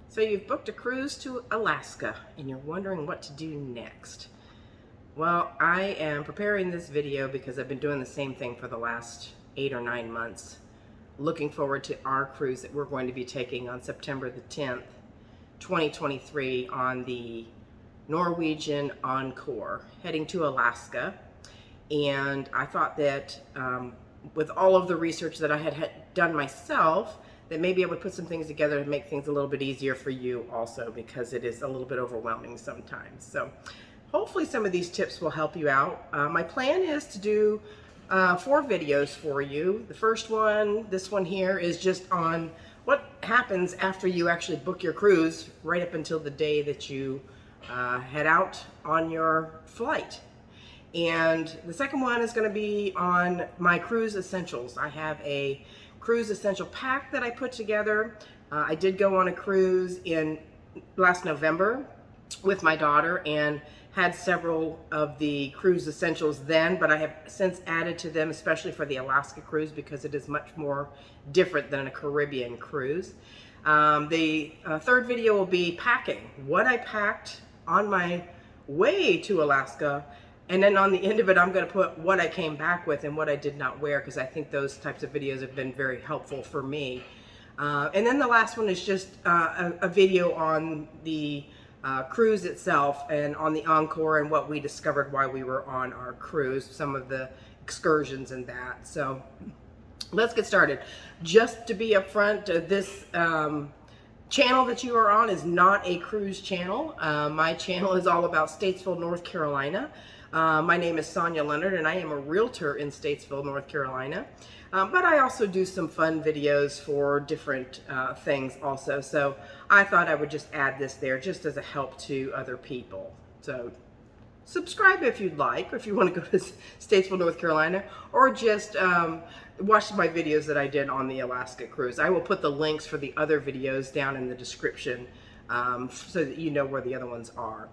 So you've booked a cruise to Alaska and you're wondering what to do next. Well, I am preparing this video because I've been doing the same thing for the last 8 or 9 months. Looking forward to our cruise that we're going to be taking on September the 10th, 2023 on the Norwegian Encore, heading to Alaska. And I thought that with all of the research that I had done myself, that maybe I would put some things together to make things a little bit easier for you also, because it is a little bit overwhelming sometimes. So hopefully some of these tips will help you out. My plan is to do 4 videos for you. The first one, this one here, is just on what happens after you actually book your cruise, right up until the day that you head out on your flight. And the second one is going to be on my cruise essentials. I have a cruise essential pack that I put together. I did go on a cruise in last November with my daughter and had several of the cruise essentials then, but I have since added to them, especially for the Alaska cruise, because it is much more different than a Caribbean cruise. The third video will be packing, what I packed on my way to Alaska. And then on the end of it, I'm going to put what I came back with and what I did not wear, because I think those types of videos have been very helpful for me. And then the last one is just a video on the cruise itself and on the Encore and what we discovered while we were on our cruise, some of the excursions and that. So let's get started. Just to be upfront, this channel that you are on is not a cruise channel. My channel is all about Statesville, North Carolina. My name is Sonya Leonard, and I am a realtor in Statesville, North Carolina. But I also do some fun videos for different things also. So I thought I would just add this there just as a help to other people. So subscribe if you'd like, or if you want to go to Statesville, North Carolina, or just watch my videos that I did on the Alaska cruise. I will put the links for the other videos down in the description so that you know where the other ones are.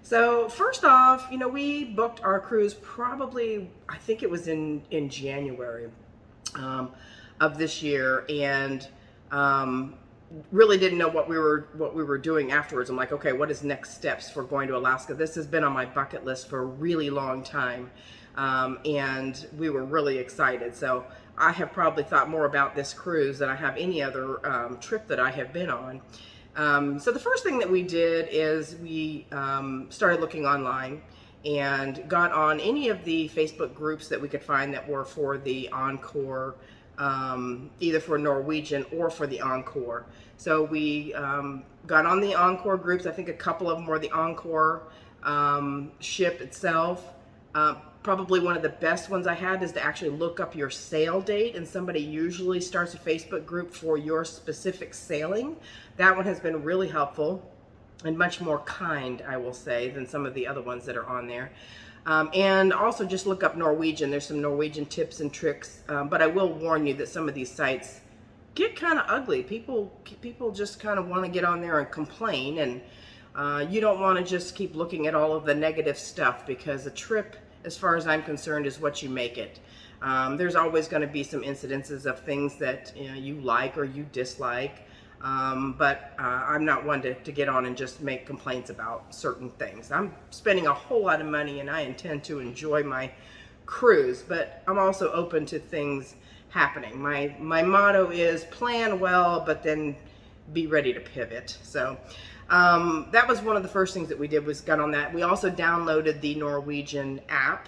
So first off, we booked our cruise probably, I think it was in January of this year, and really didn't know what we were doing afterwards. I'm like, okay, what is next steps for going to Alaska? This has been on my bucket list for a really long time, and we were really excited. So I have probably thought more about this cruise than I have any other trip that I have been on. So the first thing that we did is we started looking online and got on any of the Facebook groups that we could find that were for the Encore, either for Norwegian or for the Encore. So we got on the Encore groups. I think a couple of them were the Encore ship itself. Probably one of the best ones I had is to actually look up your sail date, and somebody usually starts a Facebook group for your specific sailing. That one has been really helpful and much more kind, I will say, than some of the other ones that are on there. And also just look up Norwegian. There's some Norwegian tips and tricks, but I will warn you that some of these sites get kind of ugly. People just kind of want to get on there and complain, and you don't want to just keep looking at all of the negative stuff, because a trip, as far as I'm concerned, is what you make it. There's always going to be some incidences of things that you like or you dislike, but I'm not one to get on and just make complaints about certain things. I'm spending a whole lot of money and I intend to enjoy my cruise, but I'm also open to things happening. My motto is plan well, but then be ready to pivot. So that was one of the first things that we did, was got on that. We also downloaded the Norwegian app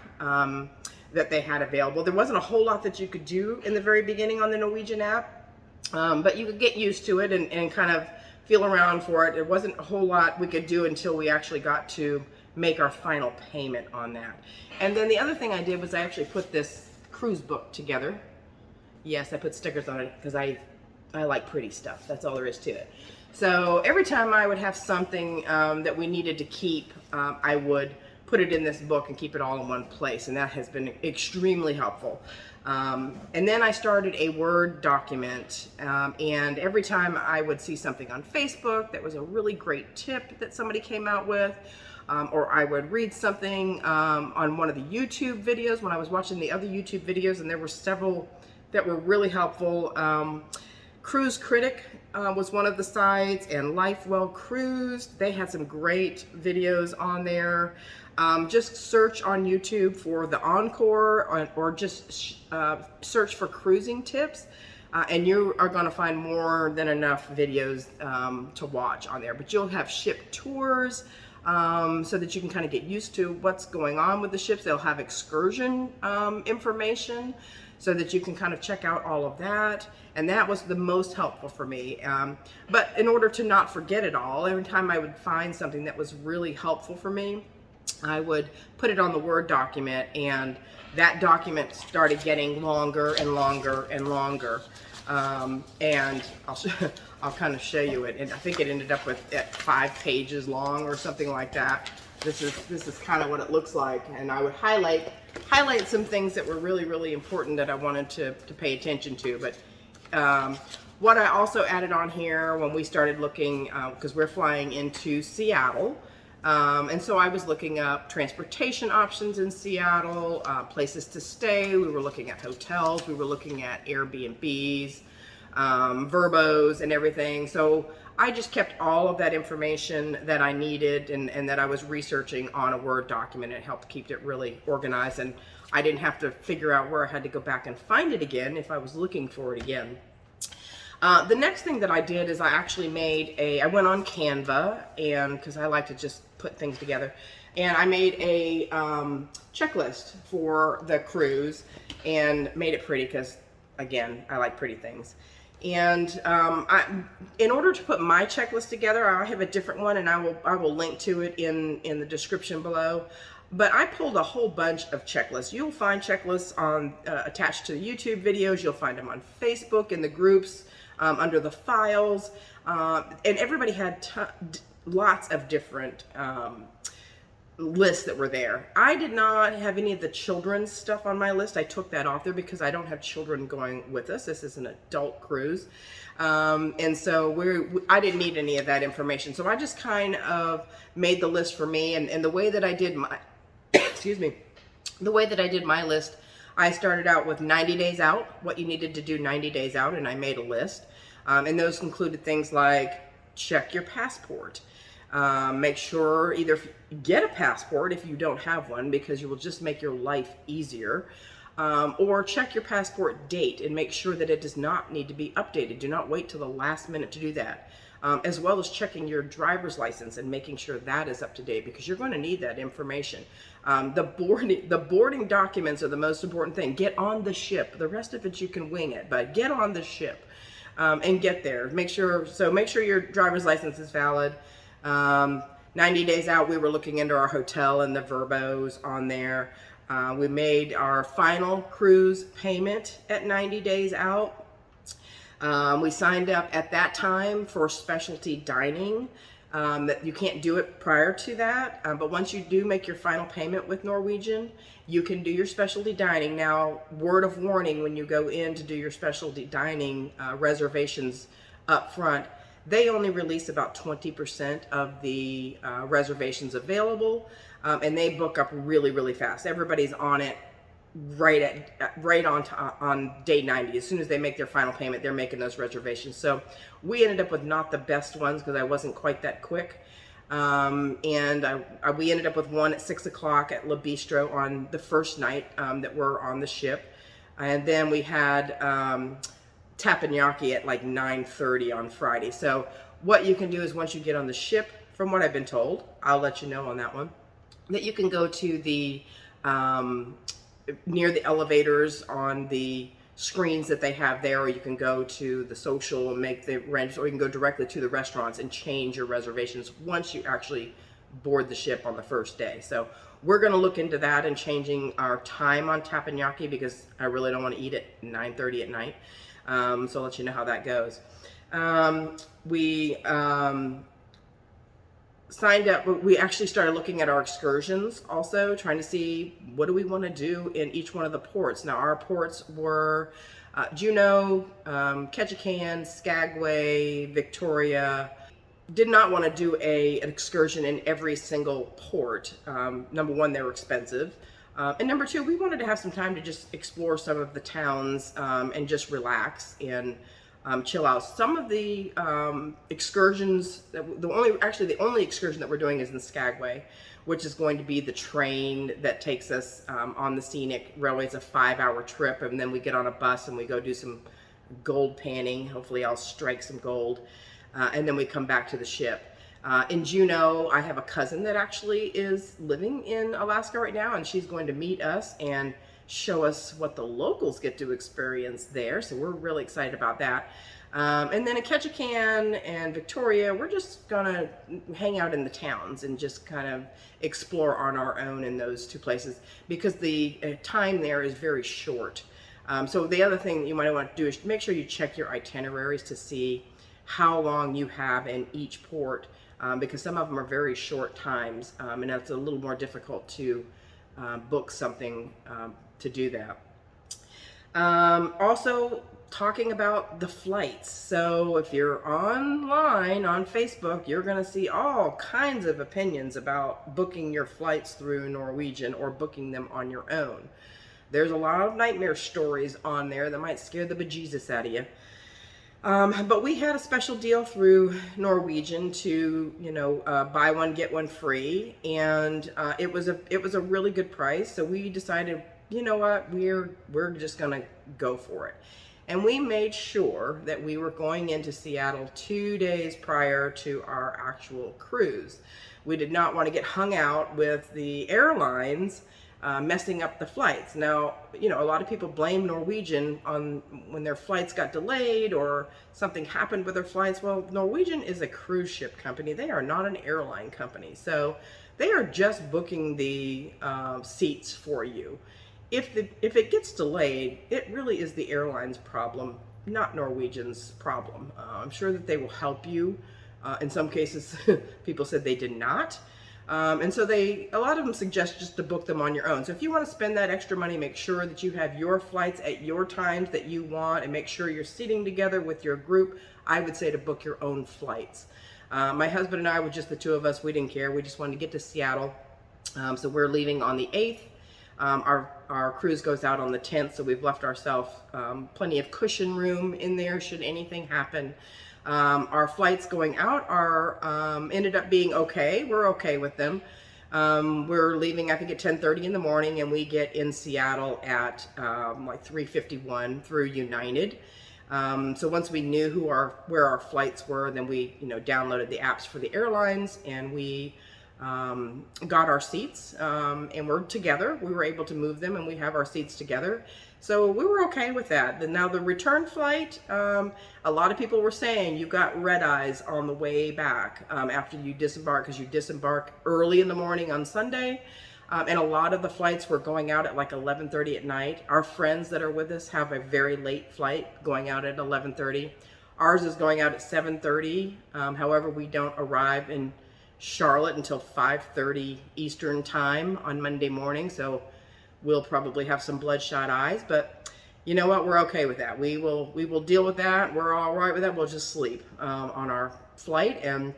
that they had available. There wasn't a whole lot that you could do in the very beginning on the Norwegian app, but you could get used to it and kind of feel around for it. There wasn't a whole lot we could do until we actually got to make our final payment on that. And then the other thing I did was I actually put this cruise book together. Yes, I put stickers on it because I like pretty stuff. That's all there is to it. So every time I would have something that we needed to keep, I would put it in this book and keep it all in one place, and that has been extremely helpful. And then I started a Word document, and every time I would see something on Facebook that was a really great tip that somebody came out with, or I would read something on one of the YouTube videos when I was watching the other YouTube videos, and there were several that were really helpful. Cruise Critic was one of the sites, and Lifewell Cruised. They had some great videos on there. Just search on YouTube for the Encore, or just search for cruising tips, and you are going to find more than enough videos to watch on there. But you'll have ship tours, so that you can kind of get used to what's going on with the ships. They'll have excursion information, so that you can kind of check out all of that. And that was the most helpful for me. But in order to not forget it all, every time I would find something that was really helpful for me, I would put it on the Word document, and that document started getting longer and longer and longer. And I'll kind of show you it. And I think it ended up with 5 pages long or something like that. This is kind of what it looks like. And I would highlight some things that were really, really important that I wanted to pay attention to. But what I also added on here when we started looking, because we're flying into Seattle, and so I was looking up transportation options in Seattle, places to stay. We were looking at hotels. We were looking at Airbnbs, Verbos, and everything. So I just kept all of that information that I needed and that I was researching on a Word document. It helped keep it really organized, and I didn't have to figure out where I had to go back and find it again if I was looking for it again. The next thing that I did is I actually I went on Canva, and because I like to just put things together, and I made a checklist for the cruise and made it pretty because, again, I like pretty things. And in order to put my checklist together, I have a different one, and I will link to it in the description below. But I pulled a whole bunch of checklists. You'll find checklists on attached to the YouTube videos. You'll find them on Facebook in the groups, under the files, and everybody had lots of different lists that were there. I did not have any of the children's stuff on my list. I took that off there because I don't have children going with us. This is an adult cruise, and so I didn't need any of that information. So I just kind of made the list for me, and the way that I did my excuse me, the way that I did my list, I started out with 90 days out, what you needed to do 90 days out, and I made a list. And those included things like check your passport. Make sure either get a passport if you don't have one, because you will just make your life easier. Or check your passport date and make sure that it does not need to be updated. Do not wait till the last minute to do that. As well as checking your driver's license and making sure that is up to date, because you're going to need that information. The boarding documents are the most important thing. Get on the ship. The rest of it you can wing it, but get on the ship and get there. Make sure your driver's license is valid. 90 days out, we were looking into our hotel and the Verbos on there. We made our final cruise payment at 90 days out. We signed up at that time for specialty dining. That you can't do it prior to that, but once you do make your final payment with Norwegian, you can do your specialty dining. Now, word of warning, when you go in to do your specialty dining reservations up front, they only release about 20% of the reservations available, and they book up really, really fast. Everybody's on it right on day 90. As soon as they make their final payment, they're making those reservations. So we ended up with not the best ones because I wasn't quite that quick. And we ended up with one at 6 o'clock at La Bistro on the first night that we're on the ship. And then we had teppanyaki at like 9:30 on Friday. So what you can do is once you get on the ship, from what I've been told, I'll let you know on that one, that you can go to the near the elevators on the screens that they have there, or you can go to the social and make the rent, or you can go directly to the restaurants and change your reservations once you actually board the ship on the first day. So we're going to look into that and changing our time on teppanyaki, because I really don't want to eat at 9:30 at night. So I'll let you know how that goes. We signed up. We actually started looking at our excursions also, trying to see what do we want to do in each one of the ports. Now our ports were Juneau, Ketchikan, Skagway, Victoria. Did not want to do an excursion in every single port. Number one, they were expensive. And number two, we wanted to have some time to just explore some of the towns and just relax. And chill out. Some of the excursions, the only excursion that we're doing is in Skagway, which is going to be the train that takes us on the scenic railway. It's a 5-hour trip, and then we get on a bus and we go do some gold panning. Hopefully I'll strike some gold, and then we come back to the ship. In Juneau, I have a cousin that actually is living in Alaska right now, and she's going to meet us and show us what the locals get to experience there. So we're really excited about that. And then in Ketchikan and Victoria, we're just gonna hang out in the towns and just kind of explore on our own in those two places, because the time there is very short. So the other thing that you might want to do is make sure you check your itineraries to see how long you have in each port, because some of them are very short times, and that's a little more difficult to book something to do that. Also, talking about the flights. So if you're online on Facebook, you're going to see all kinds of opinions about booking your flights through Norwegian or booking them on your own. There's a lot of nightmare stories on there that might scare the bejesus out of you. But we had a special deal through Norwegian to, buy one, get one free. And it was a really good price. So we decided, you know what, we're just going to go for it. And we made sure that we were going into Seattle 2 days prior to our actual cruise. We did not want to get hung out with the airlines messing up the flights. Now, a lot of people blame Norwegian on when their flights got delayed or something happened with their flights. Well, Norwegian is a cruise ship company. They are not an airline company. So they are just booking the seats for you. If it gets delayed, it really is the airline's problem, not Norwegian's problem. I'm sure that they will help you. In some cases, people said they did not. And so a lot of them suggest just to book them on your own. So if you want to spend that extra money, make sure that you have your flights at your times that you want, and make sure you're sitting together with your group. I would say to book your own flights. My husband and I were just the two of us. We didn't care. We just wanted to get to Seattle. So we're leaving on the 8th. Our cruise goes out on the 10th, so we've left ourselves plenty of cushion room in there should anything happen. Our flights going out are ended up being okay. We're okay with them. We're leaving, I think, at 10:30 in the morning, and we get in Seattle at like 3:51 through United. So once we knew where our flights were, then we downloaded the apps for the airlines, and we got our seats, and we're together. We were able to move them, and we have our seats together. So we were okay with that. Now the return flight, a lot of people were saying you got red eyes on the way back after you disembark, because you disembark early in the morning on Sunday. And a lot of the flights were going out at like 11:30 at night. Our friends that are with us have a very late flight going out at 11:30. Ours is going out at 7:30. However, we don't arrive in Charlotte until 5:30 Eastern time on Monday morning, so we'll probably have some bloodshot eyes, but you know what, we're okay with that. We will deal with that. We're all right with that. We'll just sleep on our flight, and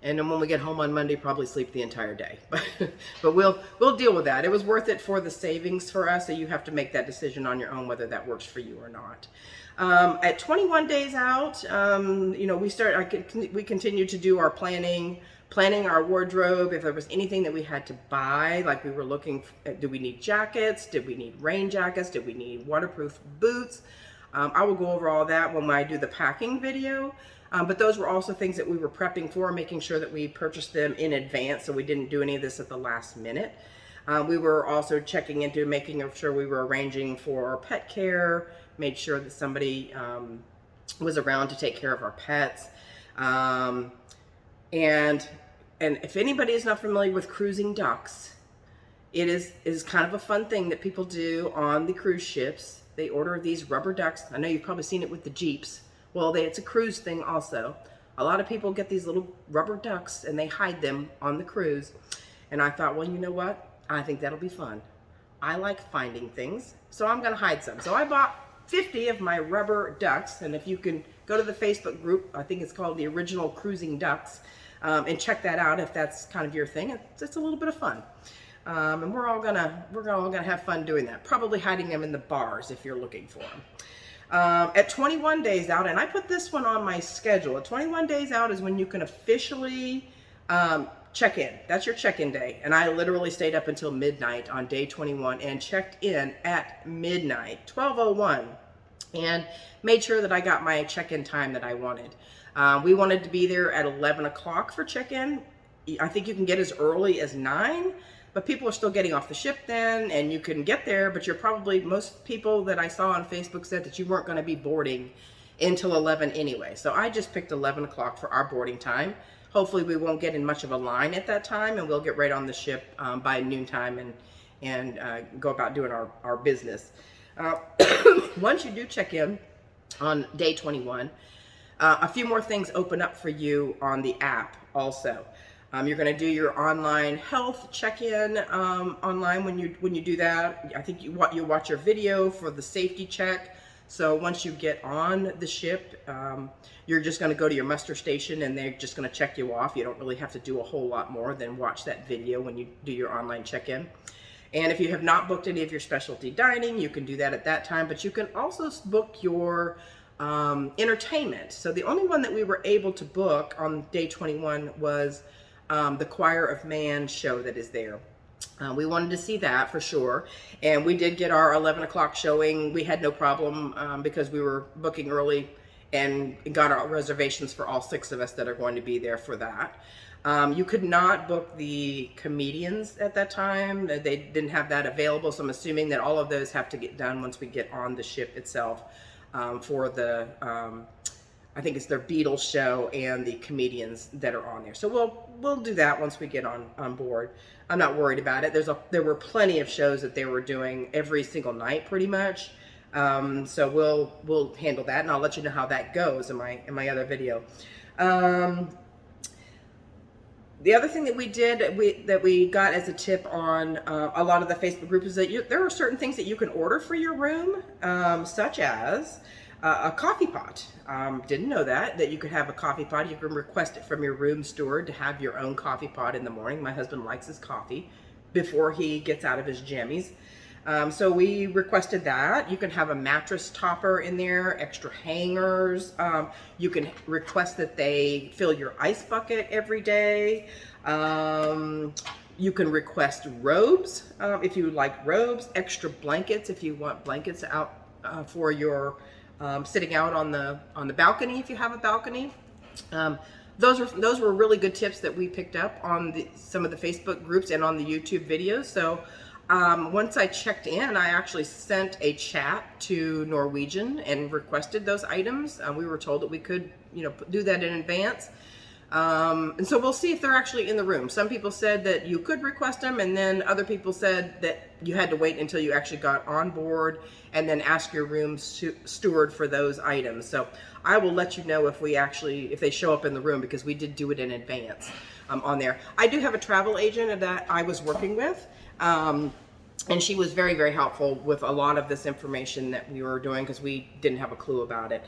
then when we get home on Monday, probably sleep the entire day. But we'll deal with that. It was worth it for the savings for us, so you have to make that decision on your own whether that works for you or not. At 21 days out, we continued to do our planning our wardrobe. If there was anything that we had to buy, like we were looking, do we need jackets? Did we need rain jackets? Did we need waterproof boots? I will go over all that when I do the packing video. But those were also things that we were prepping for, making sure that we purchased them in advance, so we didn't do any of this at the last minute. We were also checking into making sure we were arranging for pet care, made sure that somebody was around to take care of our pets. And if anybody is not familiar with cruising ducks, it is kind of a fun thing that people do on the cruise ships. They order these rubber ducks. I know you've probably seen it with the Jeeps. Well, it's a cruise thing also. A lot of people get these little rubber ducks and they hide them on the cruise. And I thought, well, you know what? I think that'll be fun. I like finding things, so I'm gonna hide some. So I bought 50 of my rubber ducks, and if you can go to the Facebook group, I think it's called the Original Cruising Ducks, and check that out if that's kind of your thing. It's a little bit of fun, and we're all gonna have fun doing that. Probably hiding them in the bars if you're looking for them. At 21 days out, and I put this one on my schedule, at 21 days out is when you can officially check in. That's your check-in day. And I literally stayed up until midnight on day 21 and checked in at midnight, 12:01, and made sure that I got my check-in time that I wanted. We wanted to be there at 11 o'clock for check-in. I think you can get as early as 9, but people are still getting off the ship then, and you can get there, but you're probably, most people that I saw on Facebook said that you weren't going to be boarding until 11 anyway. So I just picked 11 o'clock for our boarding time. Hopefully we won't get in much of a line at that time, and we'll get right on the ship by noontime and go about doing our business. Once you do check in on day 21, a few more things open up for you on the app also. You're going to do your online health check-in online when you do that. I think you watch your video for the safety check. So once you get on the ship, you're just going to go to your muster station and they're just going to check you off. You don't really have to do a whole lot more than watch that video when you do your online check-in. And if you have not booked any of your specialty dining, you can do that at that time, but you can also book your entertainment. So the only one that we were able to book on day 21 was the Choir of Man show that is there. We wanted to see that for sure, and we did get our 11 o'clock showing. We had no problem because we were booking early and got our reservations for all 6 of us that are going to be there for that. You could not book the comedians at that time. They didn't have that available, so I'm assuming that all of those have to get done once we get on the ship itself for the I think it's their Beatles show and the comedians that are on there. So we'll do that once we get on board. I'm not worried about it. There were plenty of shows that they were doing every single night pretty much. So we'll handle that, and I'll let you know how that goes in my other video. The other thing that we did that we got as a tip on a lot of the Facebook groups is that there are certain things that you can order for your room, such as a coffee pot. Didn't know that you could have a coffee pot. You can request it from your room steward to have your own coffee pot in the morning. My husband likes his coffee before he gets out of his jammies. So we requested that. You can have a mattress topper in there, extra hangers. You can request that they fill your ice bucket every day. You can request robes if you like robes, extra blankets if you want blankets out for your sitting out on the balcony if you have a balcony. Those were really good tips that we picked up on some of the Facebook groups and on the YouTube videos. So once I checked in, I actually sent a chat to Norwegian and requested those items. We were told that we could, do that in advance. And so we'll see if they're actually in the room. Some people said that you could request them, and then other people said that you had to wait until you actually got on board and then ask your room steward for those items. So I will let you know if they show up in the room, because we did do it in advance on there. I do have a travel agent that I was working with, and she was very, very helpful with a lot of this information that we were doing because we didn't have a clue about it.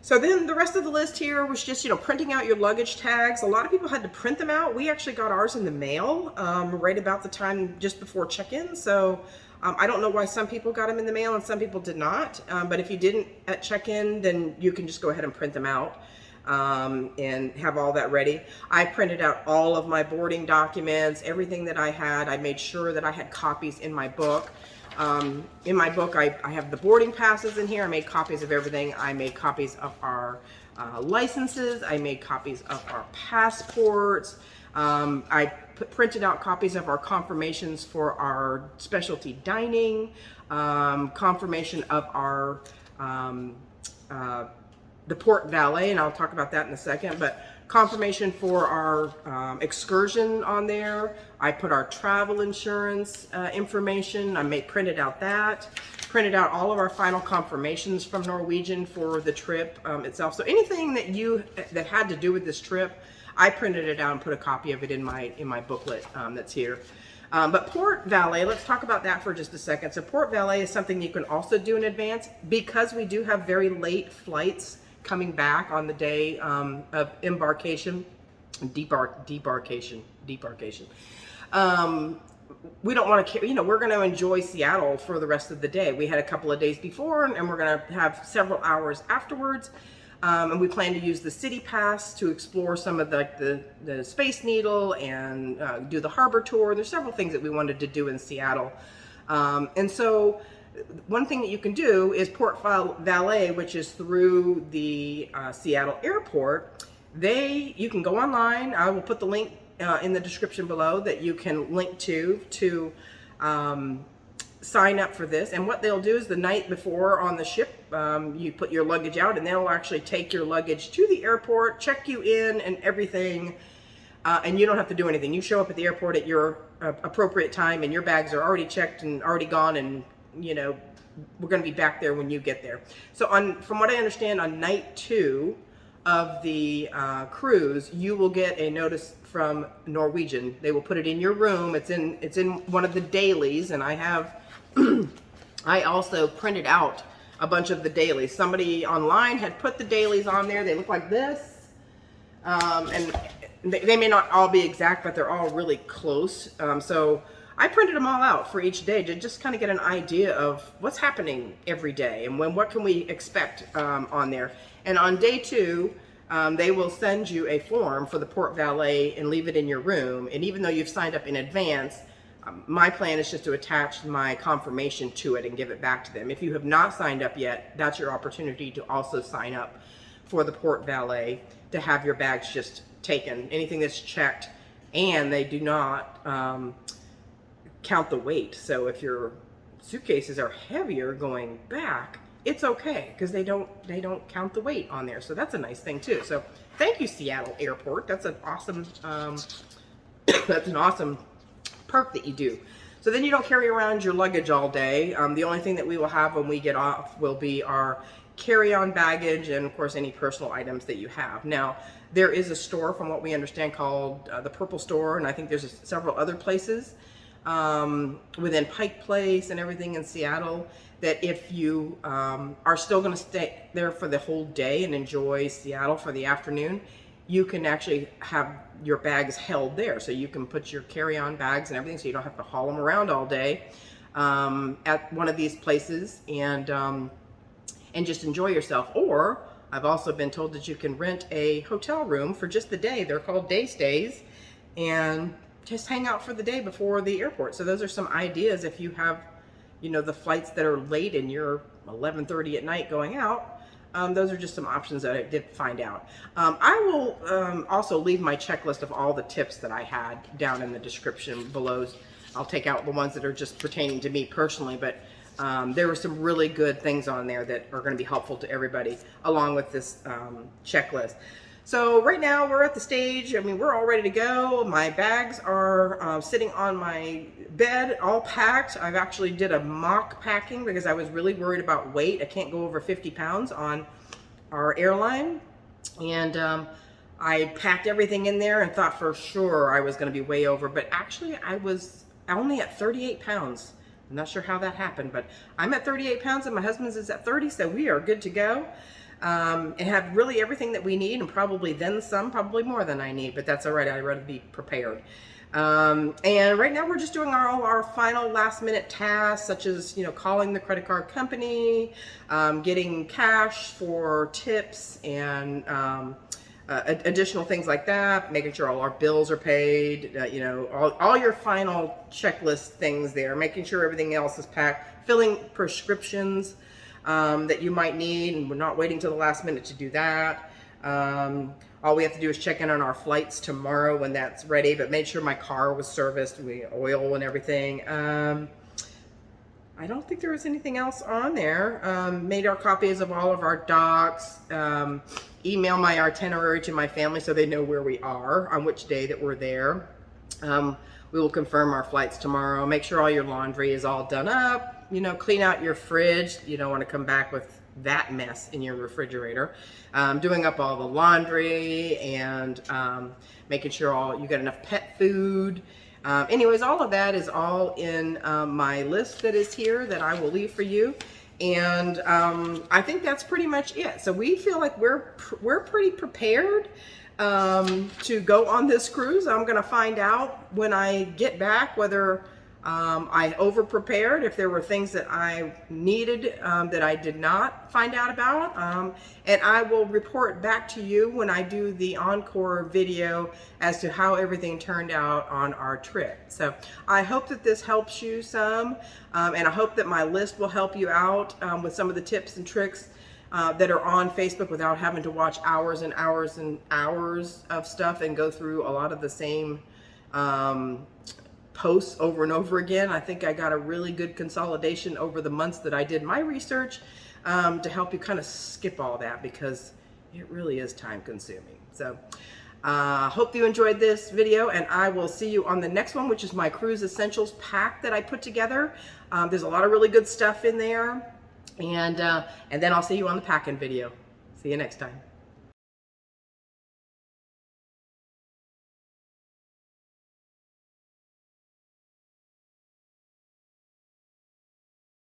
So then the rest of the list here was just, printing out your luggage tags. A lot of people had to print them out. We actually got ours in the mail right about the time just before check-in. So I don't know why some people got them in the mail and some people did not. But if you didn't at check-in, then you can just go ahead and print them out and have all that ready. I printed out all of my boarding documents, everything that I had. I made sure that I had copies in my book. In my book, I have the boarding passes in here. I made copies of everything. I made copies of our licenses. I made copies of our passports. I printed out copies of our confirmations for our specialty dining, confirmation of our the port valet, and I'll talk about that in a second, but confirmation for our excursion on there. I put our travel insurance information. Printed out all of our final confirmations from Norwegian for the trip itself. So anything that had to do with this trip, I printed it out and put a copy of it in my booklet that's here. But port valet, let's talk about that for just a second. So port valet is something you can also do in advance, because we do have very late flights coming back on the day debarkation. we don't want to, we're going to enjoy Seattle for the rest of the day. We had a couple of days before, and we're going to have several hours afterwards. And we plan to use the city pass to explore some of the Space Needle and do the harbor tour. There's several things that we wanted to do in Seattle. And so one thing that you can do is Port Valet, which is through the Seattle airport. You can go online. I will put the link in the description below that you can link to sign up for this. And what they'll do is the night before on the ship, you put your luggage out, and they'll actually take your luggage to the airport, check you in and everything, and you don't have to do anything. You show up at the airport at your appropriate time, and your bags are already checked and already gone, and we're going to be back there when you get there. So from what I understand, on night 2 of the cruise, you will get a notice from Norwegian. They will put it in your room. It's in one of the dailies, and I have I also printed out a bunch of the dailies. Somebody online had put the dailies on there. They look like this, and they may not all be exact, but they're all really close. So I printed them all out for each day to just kind of get an idea of what's happening every day and what can we expect on there. And on day 2, they will send you a form for the Port Valet and leave it in your room. And even though you've signed up in advance, my plan is just to attach my confirmation to it and give it back to them. If you have not signed up yet, that's your opportunity to also sign up for the Port Valet to have your bags just taken, anything that's checked, and they do not count the weight. So if your suitcases are heavier going back, it's okay because they don't count the weight on there. So that's a nice thing too. So thank you, Seattle Airport. That's an awesome that's an awesome perk that you do. So then you don't carry around your luggage all day. The only thing that we will have when we get off will be our carry-on baggage and of course any personal items that you have. Now there is a store, from what we understand, called the Purple Store, and I think there's several other places within Pike Place and everything in Seattle, that if you are still going to stay there for the whole day and enjoy Seattle for the afternoon, you can actually have your bags held there. So you can put your carry-on bags and everything, so you don't have to haul them around all day at one of these places and just enjoy yourself. Or I've also been told that you can rent a hotel room for just the day. They're called day stays, and just hang out for the day before the airport. So those are some ideas if you have, the flights that are late and you're 11:30 at night going out. Those are just some options that I did find out. I will also leave my checklist of all the tips that I had down in the description below. I'll take out the ones that are just pertaining to me personally, but there were some really good things on there that are going to be helpful to everybody along with this checklist. So right now we're at the stage, we're all ready to go. My bags are sitting on my bed, all packed. I've actually did a mock packing because I was really worried about weight. I can't go over 50 pounds on our airline. And I packed everything in there and thought for sure I was going to be way over. But actually I was only at 38 pounds. I'm not sure how that happened, but I'm at 38 pounds and my husband's is at 30, so we are good to go. And have really everything that we need, and probably then some, probably more than I need, but that's all right. I'd rather be prepared. And right now we're just doing our final last minute tasks, such as, calling the credit card company, getting cash for tips and additional things like that, making sure all our bills are paid, all your final checklist things there, making sure everything else is packed, filling prescriptions that you might need, and we're not waiting till the last minute to do that. All we have to do is check in on our flights tomorrow when that's ready, but made sure my car was serviced, oil and everything. I don't think there was anything else on there. Made our copies of all of our docs, email my itinerary to my family so they know where we are, on which day that we're there. We will confirm our flights tomorrow. Make sure all your laundry is all done up. Clean out your fridge. You don't want to come back with that mess in your refrigerator. Doing up all the laundry and making sure you got enough pet food. Anyways, all of that is all in my list that is here that I will leave for you. And I think that's pretty much it. So we feel like we're pretty prepared to go on this cruise. I'm going to find out when I get back whether I over prepared if there were things that I needed that I did not find out about, and I will report back to you when I do the encore video as to how everything turned out on our trip. So I hope that this helps you some, and I hope that my list will help you out with some of the tips and tricks that are on Facebook without having to watch hours and hours and hours of stuff and go through a lot of the same posts over and over again. I think I got a really good consolidation over the months that I did my research to help you kind of skip all that, because it really is time consuming. So hope you enjoyed this video, and I will see you on the next one, which is my cruise essentials pack that I put together. There's a lot of really good stuff in there, and then I'll see you on the packing video. See you next time.